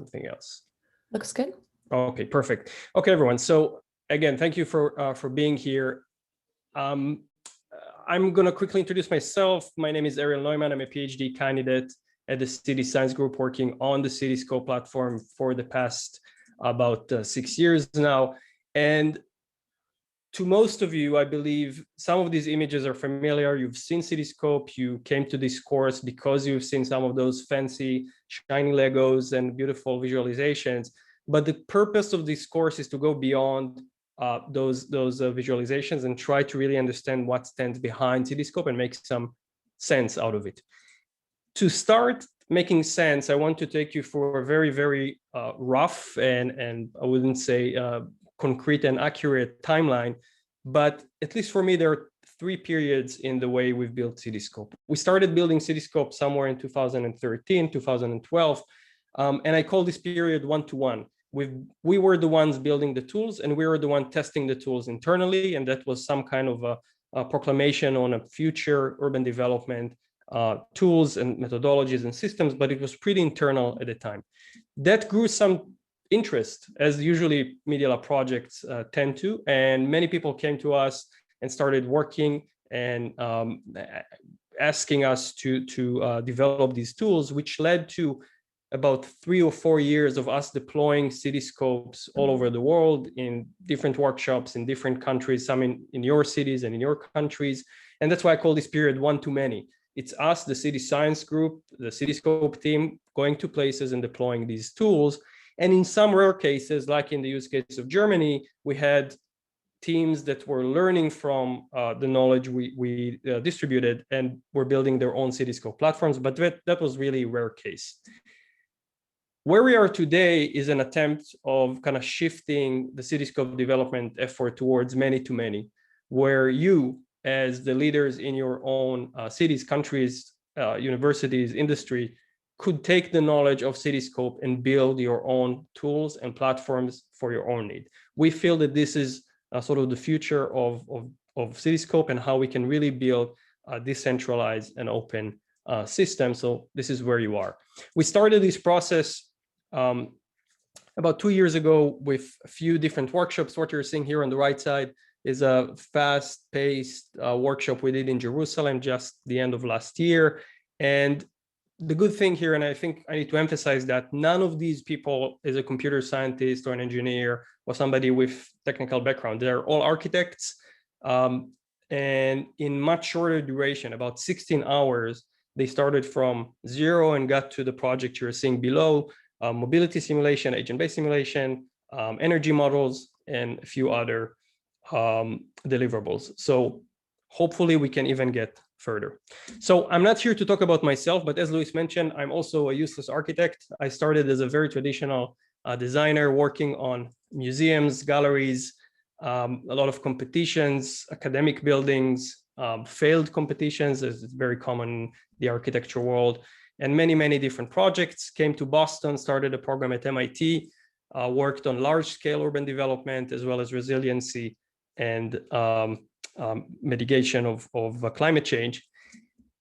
something else? Looks good. Okay, perfect. Okay, everyone. So again, thank you for being here. I'm going to quickly introduce myself. My name is Ariel Noyman. I'm a PhD candidate at the City Science Group, working on the CityScope platform for the past about 6 years now. And to most of you, I believe some of these images are familiar. You've seen CityScope. You came to this course because you've seen some of those fancy, shiny Legos and beautiful visualizations. But the purpose of this course is to go beyond those visualizations and try to really understand what stands behind CityScope and make some sense out of it. To start making sense, I want to take you for a very, very rough and I wouldn't say concrete and accurate timeline, but at least for me, there are 3 periods in the way we've built CityScope. We started building CityScope somewhere in 2013, 2012, and I call this period one-to-one. We were the ones building the tools, and we were the one testing the tools internally, and that was some kind of a proclamation on a future urban development tools and methodologies and systems, but it was pretty internal at the time. That grew some interest, as usually Media Lab projects tend to, and many people came to us and started working and asking us to develop these tools, which led to about 3 or 4 years of us deploying CityScopes all over the world in different workshops in different countries, some in your cities and in your countries. And that's why I call this period one-to-many. It's us, the City Science Group, the CityScope team, going to places and deploying these tools. And in some rare cases, like in the use case of Germany, we had teams that were learning from the knowledge we distributed and were building their own CityScope platforms, but that was really a rare case. Where we are today is an attempt of kind of shifting the CityScope development effort towards many-to-many, where you, as the leaders in your own cities, countries, universities, industry, could take the knowledge of CityScope and build your own tools and platforms for your own need. We feel that this is sort of the future of CityScope and how we can really build a decentralized and open system. So this is where you are. We started this process about 2 years ago with a few different workshops. What you're seeing here on the right side is a fast-paced workshop we did in Jerusalem just the end of last year. And the good thing here, and I think I need to emphasize that none of these people is a computer scientist or an engineer or somebody with technical background. They're all architects. And in much shorter duration, about 16 hours, they started from zero and got to the project you're seeing below, mobility simulation, agent-based simulation, energy models, and a few other deliverables. So hopefully we can even get further. So I'm not here to talk about myself, but as Luis mentioned, I'm also a useless architect. I started as a very traditional designer working on museums, galleries, a lot of competitions, academic buildings, failed competitions, as it's very common in the architecture world, and many, many different projects. Came to Boston, started a program at MIT, worked on large-scale urban development, as well as resiliency and mitigation of climate change.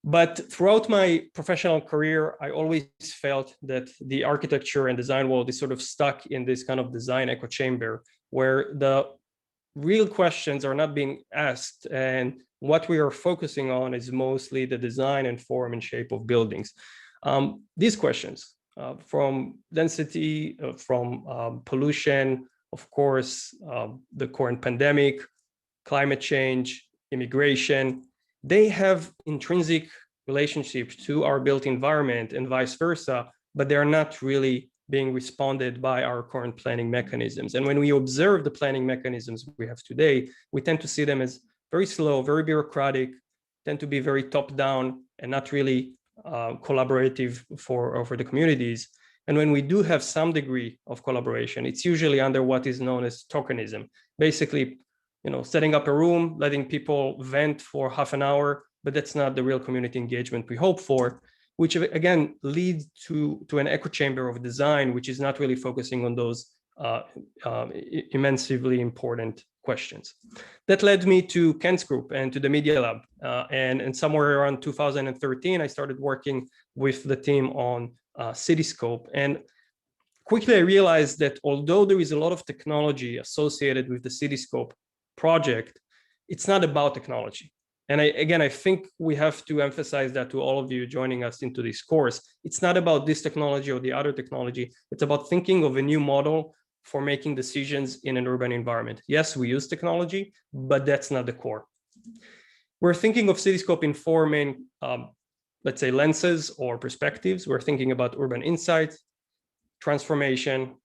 But throughout my professional career, I always felt that the architecture and design world is sort of stuck in this kind of design echo chamber where the real questions are not being asked. And what we are focusing on is mostly the design and form and shape of buildings. These questions from density, from pollution, of course, the current pandemic, climate change, immigration, they have intrinsic relationships to our built environment and vice versa, but they're not really being responded by our current planning mechanisms. And when we observe the planning mechanisms we have today, we tend to see them as very slow, very bureaucratic, tend to be very top-down and not really collaborative for the communities. And when we do have some degree of collaboration, it's usually under what is known as tokenism. Basically, setting up a room, letting people vent for half an hour, but that's not the real community engagement we hope for, which again leads to an echo chamber of design, which is not really focusing on those immensely important questions. That led me to Ken's group and to the Media Lab. And somewhere around 2013, I started working with the team on CityScope. And quickly I realized that although there is a lot of technology associated with the CityScope project, it's not about technology. And I think we have to emphasize that to all of you joining us into this course. It's not about this technology or the other technology. It's about thinking of a new model for making decisions in an urban environment. Yes, we use technology, but that's not the core. We're thinking of CityScope in four main, let's say, lenses or perspectives. We're thinking about urban insight, transformation,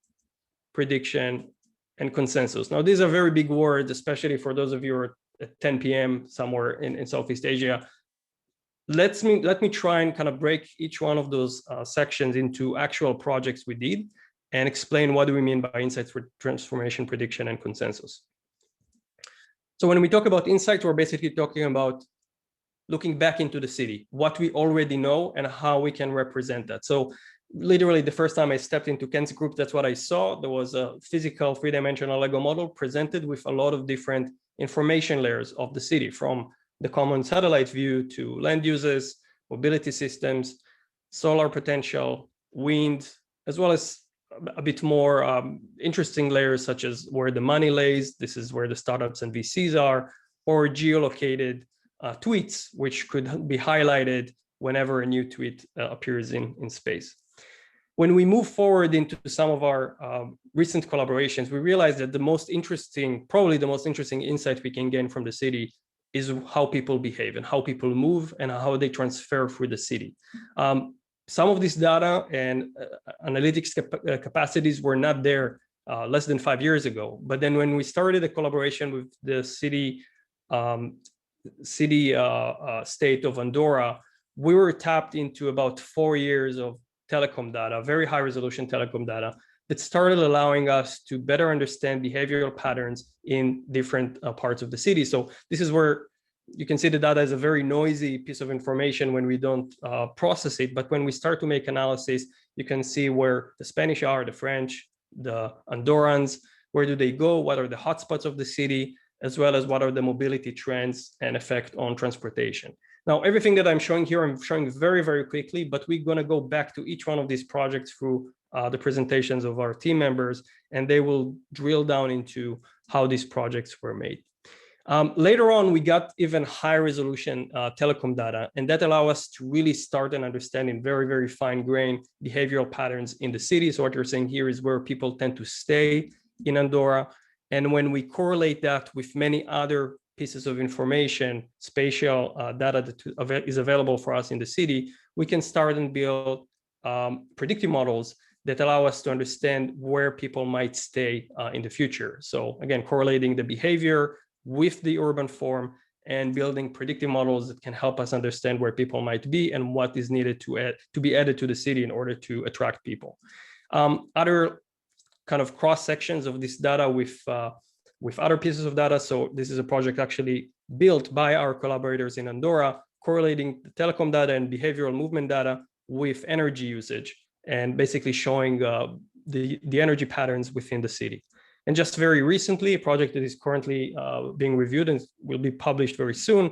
prediction, and consensus. Now, these are very big words, especially for those of you who are at 10 p.m. somewhere in Southeast Asia. Let me try and kind of break each one of those sections into actual projects we did and explain what do we mean by insights for transformation, prediction, and consensus. So when we talk about insights, we're basically talking about looking back into the city, what we already know and how we can represent that. So literally the first time I stepped into Kent's group, that's what I saw. There was a physical three-dimensional Lego model presented with a lot of different information layers of the city, from the common satellite view to land uses, mobility systems, solar potential, wind, as well as a bit more interesting layers such as where the money lays. This is where the startups and VCs are, or geolocated tweets, which could be highlighted whenever a new tweet appears in space. When we move forward into some of our recent collaborations, we realize that the most interesting, probably the most interesting insight we can gain from the city is how people behave and how people move and how they transfer through the city. Some of this data and analytics capacities were not there less than 5 years ago. But then when we started a collaboration with the city state of Andorra, we were tapped into about 4 years of telecom data, very high resolution telecom data, that started allowing us to better understand behavioral patterns in different parts of the city. So this is where you can see the data is a very noisy piece of information when we don't process it. But when we start to make analysis, you can see where the Spanish are, the French, the Andorrans, where do they go? What are the hotspots of the city, as well as what are the mobility trends and effect on transportation. Now, everything that I'm showing here, I'm showing very, very quickly, but we're going to go back to each one of these projects through the presentations of our team members, and they will drill down into how these projects were made. Later on, we got even higher resolution telecom data, and that allow us to really start and understand in very, very fine grained behavioral patterns in the city. So what you're saying here is where people tend to stay in Andorra. And when we correlate that with many other pieces of information, spatial data that is available for us in the city, we can start and build predictive models that allow us to understand where people might stay in the future. So again, correlating the behavior with the urban form and building predictive models that can help us understand where people might be and what is needed to be added to the city in order to attract people. Other kind of cross sections of this data with other pieces of data. So this is a project actually built by our collaborators in Andorra, correlating the telecom data and behavioral movement data with energy usage and basically showing the energy patterns within the city. And just very recently, a project that is currently being reviewed and will be published very soon,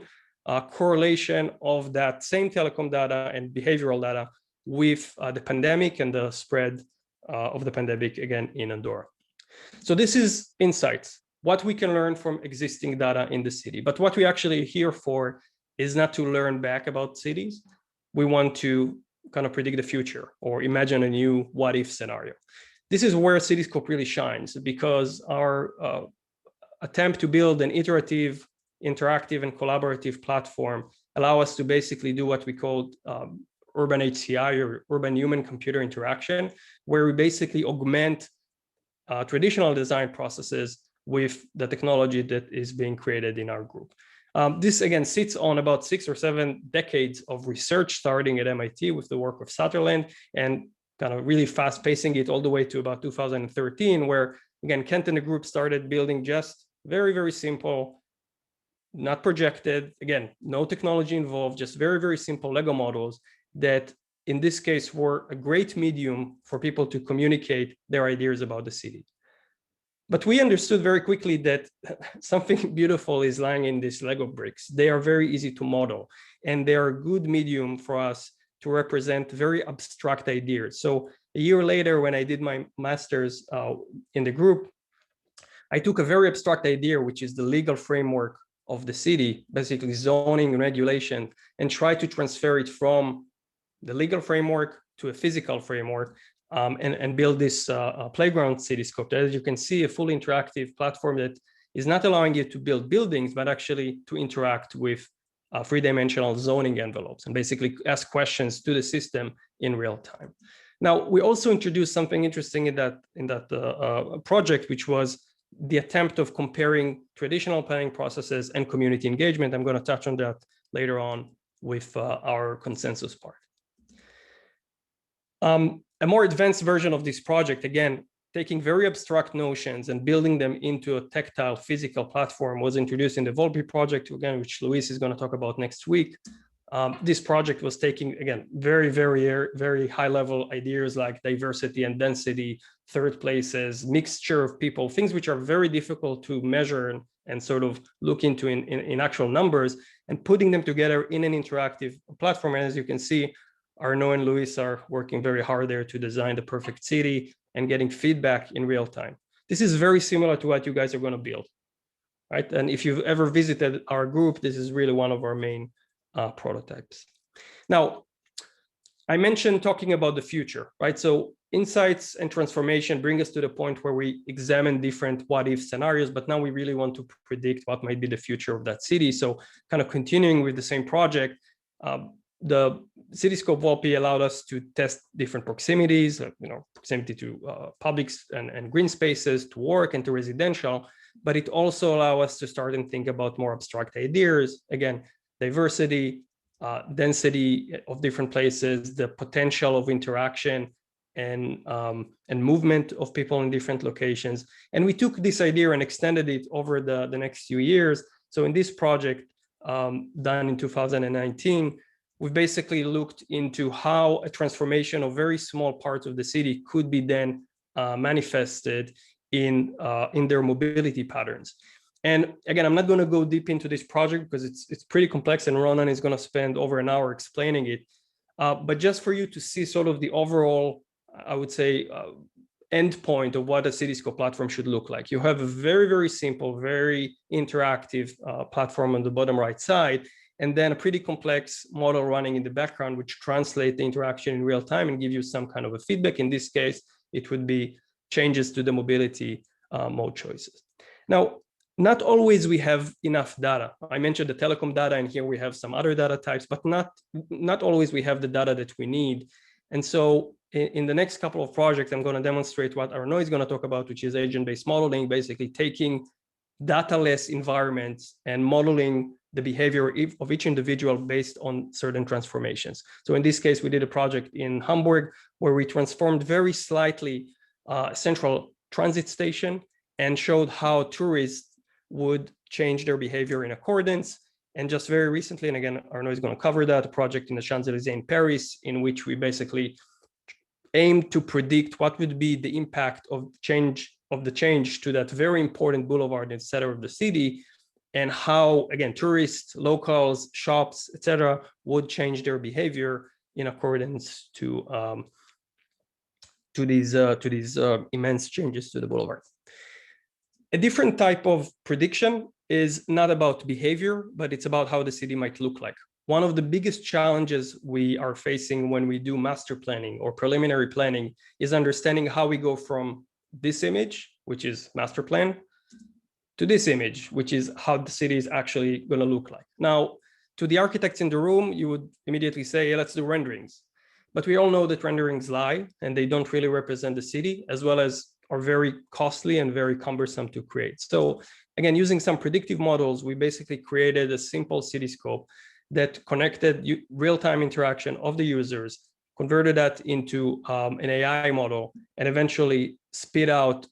correlation of that same telecom data and behavioral data with the pandemic and the spread of the pandemic again in Andorra. So this is insights, what we can learn from existing data in the city. But what we actually here for is not to learn back about cities. We want to kind of predict the future or imagine a new what if scenario. This is where CityScope really shines, because our attempt to build an iterative, interactive, and collaborative platform allow us to basically do what we call urban HCI, or urban human-computer interaction, where we basically augment traditional design processes with the technology that is being created in our group. This again sits on about 6 or 7 decades of research, starting at MIT with the work of Sutherland, and kind of really fast pacing it all the way to about 2013, where again, Kent and the group started building just very, very simple, not projected, again, no technology involved, just very, very simple Lego models that in this case were a great medium for people to communicate their ideas about the city. But we understood very quickly that something beautiful is lying in these Lego bricks. They are very easy to model, and they are a good medium for us to represent very abstract ideas. So A year later, when I did my master's in the group, I took a very abstract idea, which is the legal framework of the city, basically zoning and regulation, and tried to transfer it from the legal framework to a physical framework, and build this playground CityScope. As you can see, a fully interactive platform that is not allowing you to build buildings, but actually to interact with three-dimensional zoning envelopes and basically ask questions to the system in real time. Now, we also introduced something interesting in that project, which was the attempt of comparing traditional planning processes and community engagement. I'm going to touch on that later on with our consensus part. A more advanced version of this project, again, taking very abstract notions and building them into a tactile physical platform, was introduced in the Volpe project, again, which Luis is going to talk about next week. This project was taking, again, very high level ideas like diversity and density, third places, mixture of people, things which are very difficult to measure and sort of look into in actual numbers, and putting them together in an interactive platform. And as you can see, Arnaud and Luis are working very hard there to design the perfect city and getting feedback in real time. This is very similar to what you guys are going to build, right? And if you've ever visited our group, this is really one of our main prototypes. Now, I mentioned talking about the future, right? So insights and transformation bring us to the point where we examine different what-if scenarios, but now we really want to predict what might be the future of that city. So kind of continuing with the same project, the CityScope Volpe allowed us to test different proximities, proximity to public and green spaces, to work and to residential, but it also allowed us to start and think about more abstract ideas. Again, diversity, density of different places, the potential of interaction and movement of people in different locations. And we took this idea and extended it over the next few years. So in this project done in 2019, we've basically looked into how a transformation of very small parts of the city could be then manifested in their mobility patterns. And again, I'm not going to go deep into this project because it's pretty complex, and Ronan is going to spend over an hour explaining it. But just for you to see sort of the overall, I would say, end point of what a CityScope platform should look like. You have a very simple, very interactive platform on the bottom right side, and then a pretty complex model running in the background, which translates the interaction in real time and give you some kind of a feedback. In this case, it would be changes to the mobility mode choices. Now, not always we have enough data. I mentioned the telecom data, and here we have some other data types, but not always we have the data that we need. And so in the next couple of projects, I'm going to demonstrate what Arnaud is going to talk about, which is agent-based modeling, basically taking data-less environments and modeling the behavior of each individual based on certain transformations. So in this case, we did a project in Hamburg where we transformed very slightly a central transit station and showed how tourists would change their behavior in accordance. And just very recently, and again, Arnaud is going to cover that, a project in the Champs-Élysées in Paris, in which we basically aim to predict what would be the impact of the change to that very important boulevard in the center of the city, and how, again, tourists, locals, shops, etc., would change their behavior in accordance to these immense changes to the boulevard. A different type of prediction is not about behavior, but it's about how the city might look like. One of the biggest challenges we are facing when we do master planning or preliminary planning is understanding how we go from this image, which is master plan, to this image, which is how the city is actually going to look like. Now, to the architects in the room, you would immediately say, yeah, let's do renderings. But we all know that renderings lie, and they don't really represent the city, as well as are very costly and very cumbersome to create. So again, using some predictive models, we basically created a simple CityScope that connected real-time interaction of the users, converted that into an AI model, and eventually spit out,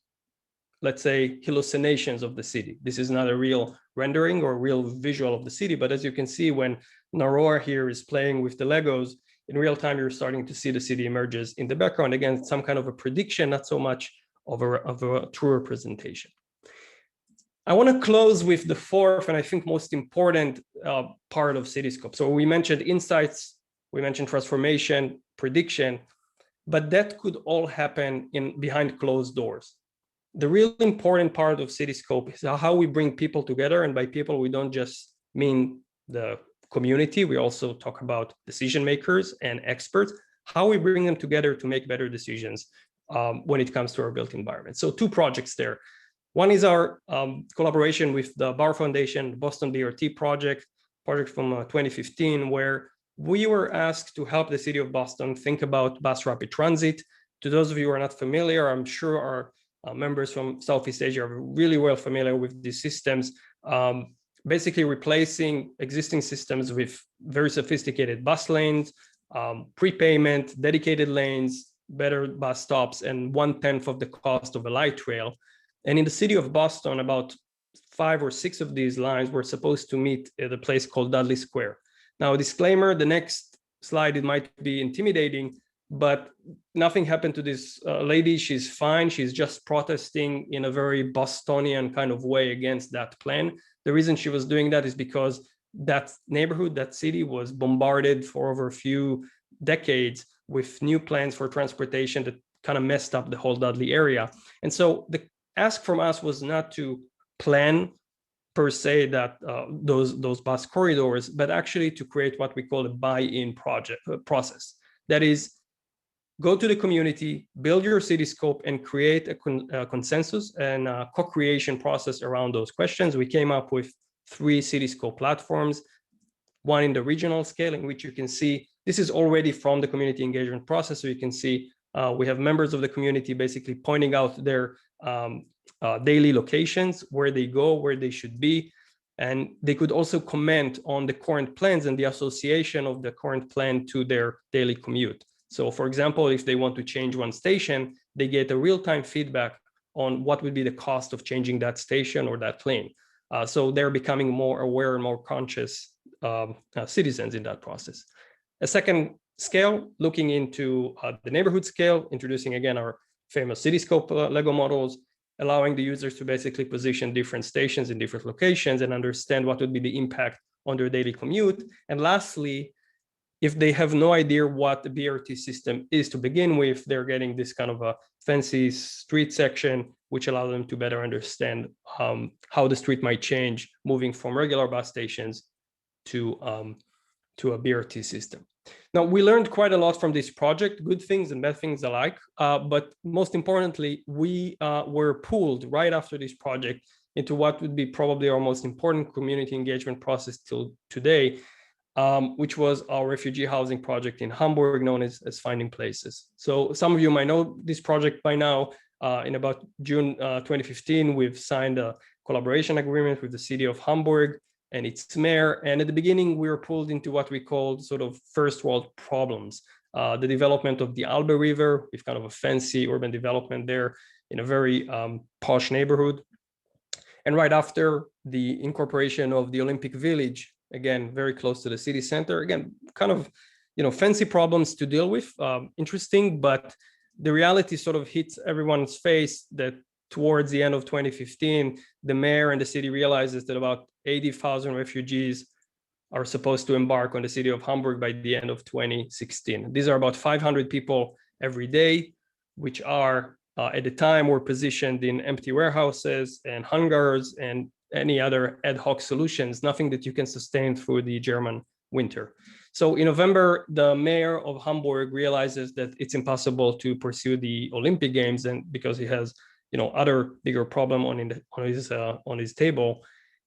let's say, hallucinations of the city. This is not a real rendering or real visual of the city, but as you can see, when Naror here is playing with the Legos, in real time, you're starting to see the city emerges in the background. Again, some kind of a prediction, not so much of a true representation. I want to close with the fourth and I think most important part of CityScope. So we mentioned insights, we mentioned transformation, prediction, but that could all happen behind closed doors. The really important part of CityScope is how we bring people together. And by people, we don't just mean the community. We also talk about decision makers and experts, how we bring them together to make better decisions when it comes to our built environment. So 2 projects there. One is our collaboration with the Barr Foundation, the Boston BRT project from 2015, where we were asked to help the city of Boston think about bus rapid transit. To those of you who are not familiar, I'm sure our members from Southeast Asia are really well familiar with these systems, basically replacing existing systems with very sophisticated bus lanes, prepayment, dedicated lanes, better bus stops, and 1/10 of the cost of a light rail. And in the city of Boston, about 5 or 6 of these lines were supposed to meet at a place called Dudley Square. Now, a disclaimer, the next slide, it might be intimidating, but nothing happened to this lady. She's fine. She's just protesting in a very Bostonian kind of way against that plan. The reason she was doing that is because that neighborhood, that city was bombarded for over a few decades with new plans for transportation that kind of messed up the whole Dudley area. And so the ask from us was not to plan per se that those bus corridors, but actually to create what we call a buy-in process. That is, go to the community, build your CityScope, and create a consensus and a co-creation process around those questions. We came up with 3 CityScope platforms, one in the regional scale, in which you can see, this is already from the community engagement process. So you can see we have members of the community basically pointing out their daily locations, where they go, where they should be. And they could also comment on the current plans and the association of the current plan to their daily commute. So for example, if they want to change one station, they get a real-time feedback on what would be the cost of changing that station or that lane. So they're becoming more aware and more conscious citizens in that process. A second scale, looking into the neighborhood scale, introducing again our famous CityScope Lego models, allowing the users to basically position different stations in different locations and understand what would be the impact on their daily commute. And lastly, if they have no idea what the BRT system is to begin with, they're getting this kind of a fancy street section, which allows them to better understand how the street might change, moving from regular bus stations to a BRT system. Now, we learned quite a lot from this project, good things and bad things alike. But most importantly, we were pulled right after this project into what would be probably our most important community engagement process till today, which was our refugee housing project in Hamburg, known as Finding Places. So some of you might know this project by now. In about June 2015, we've signed a collaboration agreement with the city of Hamburg and its mayor. And at the beginning, we were pulled into what we called sort of first world problems. The development of the Albe River, with kind of a fancy urban development there in a very posh neighborhood. And right after, the incorporation of the Olympic Village, again, very close to the city center. Again, kind of, fancy problems to deal with, interesting, but the reality sort of hits everyone's face that towards the end of 2015, the mayor and the city realizes that about 80,000 refugees are supposed to embark on the city of Hamburg by the end of 2016. These are about 500 people every day, which are, at the time, were positioned in empty warehouses and hangars and any other ad hoc solutions, nothing that you can sustain through the German winter. So in November, the mayor of Hamburg realizes that it's impossible to pursue the Olympic Games, and because he has, other bigger problem on his table.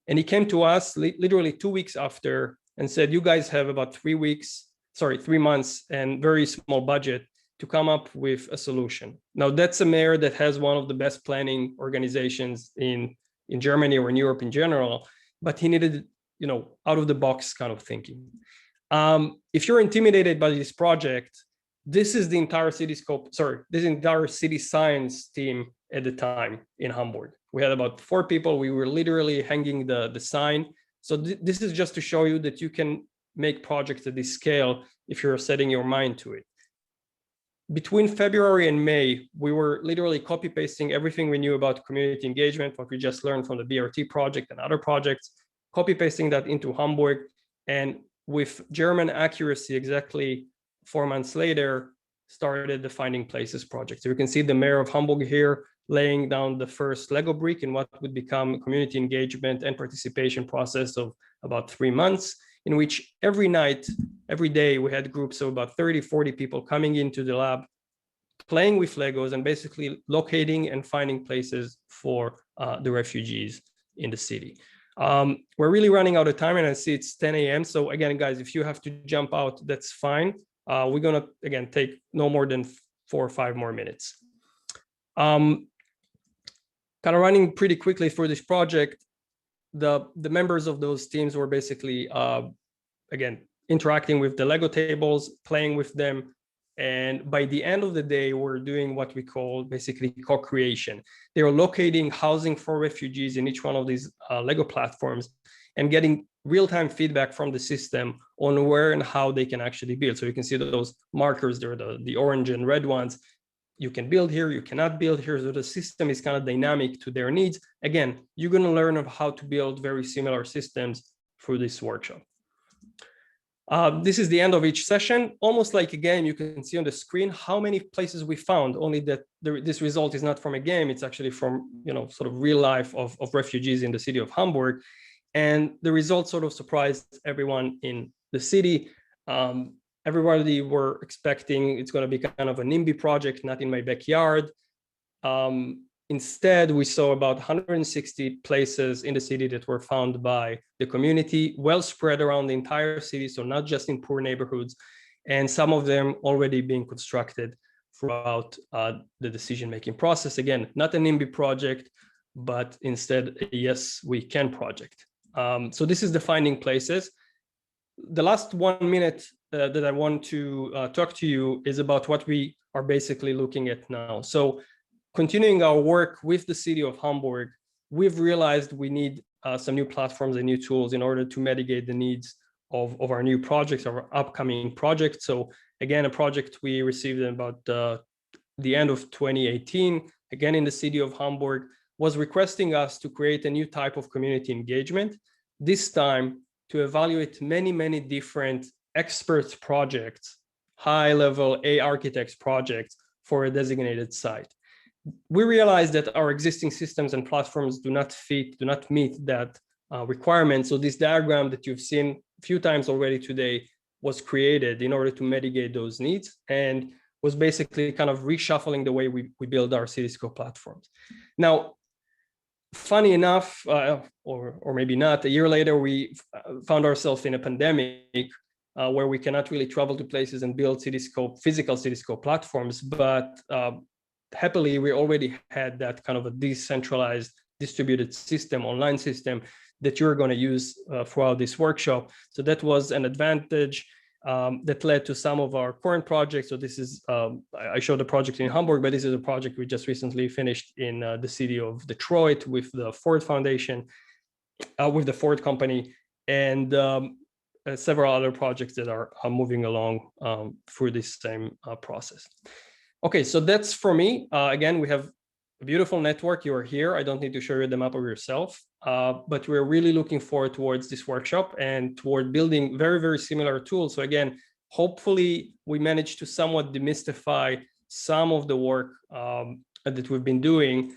And he came to us literally 2 weeks after and said, you guys have about 3 months and very small budget to come up with a solution. Now, that's a mayor that has one of the best planning organizations in Germany or in Europe in general, but he needed, out of the box kind of thinking. If you're intimidated by this project, this is the entire this entire city science team at the time in Hamburg. We had about 4 people. We were literally hanging the sign. So this is just to show you that you can make projects at this scale if you're setting your mind to it. Between February and May, we were literally copy pasting everything we knew about community engagement, what we just learned from the BRT project and other projects, copy pasting that into Hamburg. And with German accuracy, exactly 4 months later, started the Finding Places project. So you can see the mayor of Hamburg here laying down the first Lego brick in what would become a community engagement and participation process of about 3 months, in which every night, every day, we had groups of about 30, 40 people coming into the lab, playing with Legos and basically locating and finding places for the refugees in the city. We're really running out of time, and I see it's 10 a.m. So again, guys, if you have to jump out, that's fine. We're gonna, again, take no more than 4 or 5 more minutes. Kind of running pretty quickly for this project, the members of those teams were basically, again, interacting with the Lego tables, playing with them. And by the end of the day, we're doing what we call basically co-creation. They are locating housing for refugees in each one of these Lego platforms and getting real-time feedback from the system on where and how they can actually build. So you can see those markers there, the orange and red ones. You can build here, you cannot build here. So the system is kind of dynamic to their needs. Again, you're going to learn of how to build very similar systems through this workshop. This is the end of each session. Almost like a game, you can see on the screen how many places we found, only that this result is not from a game. It's actually from, sort of real life of refugees in the city of Hamburg. And the results sort of surprised everyone in the city. Everybody were expecting it's going to be kind of a NIMBY project, not in my backyard. Instead, we saw about 160 places in the city that were found by the community, well spread around the entire city, so not just in poor neighborhoods, and some of them already being constructed throughout the decision-making process. Again, not a NIMBY project, but instead a Yes, We Can project. So this is the Finding Places. The last 1 minute that I want to talk to you is about what we are basically looking at now. So continuing our work with the city of Hamburg, we've realized we need some new platforms and new tools in order to mitigate the needs of our new projects, our upcoming projects. So again, a project we received in about the end of 2018, again in the city of Hamburg, was requesting us to create a new type of community engagement, this time to evaluate many, many different experts projects, high-level architects projects for a designated site. We realized that our existing systems and platforms do not meet that requirement. So this diagram that you've seen a few times already today was created in order to mitigate those needs and was basically kind of reshuffling the way we build our CityScope platforms. Now, funny enough, or maybe not, a year later, we found ourselves in a pandemic where we cannot really travel to places and build physical CityScope platforms, but happily, we already had that kind of a decentralized distributed system, online system that you're going to use throughout this workshop. So that was an advantage that led to some of our current projects. So this is, I showed the project in Hamburg, but this is a project we just recently finished in the city of Detroit with the Ford Foundation, with the Ford company, and several other projects that are moving along through this same process. Okay, so that's for me. Again, we have a beautiful network. You are here. I don't need to show you the map of yourself, but we're really looking forward towards this workshop and toward building very, very similar tools. So again, hopefully we managed to somewhat demystify some of the work that we've been doing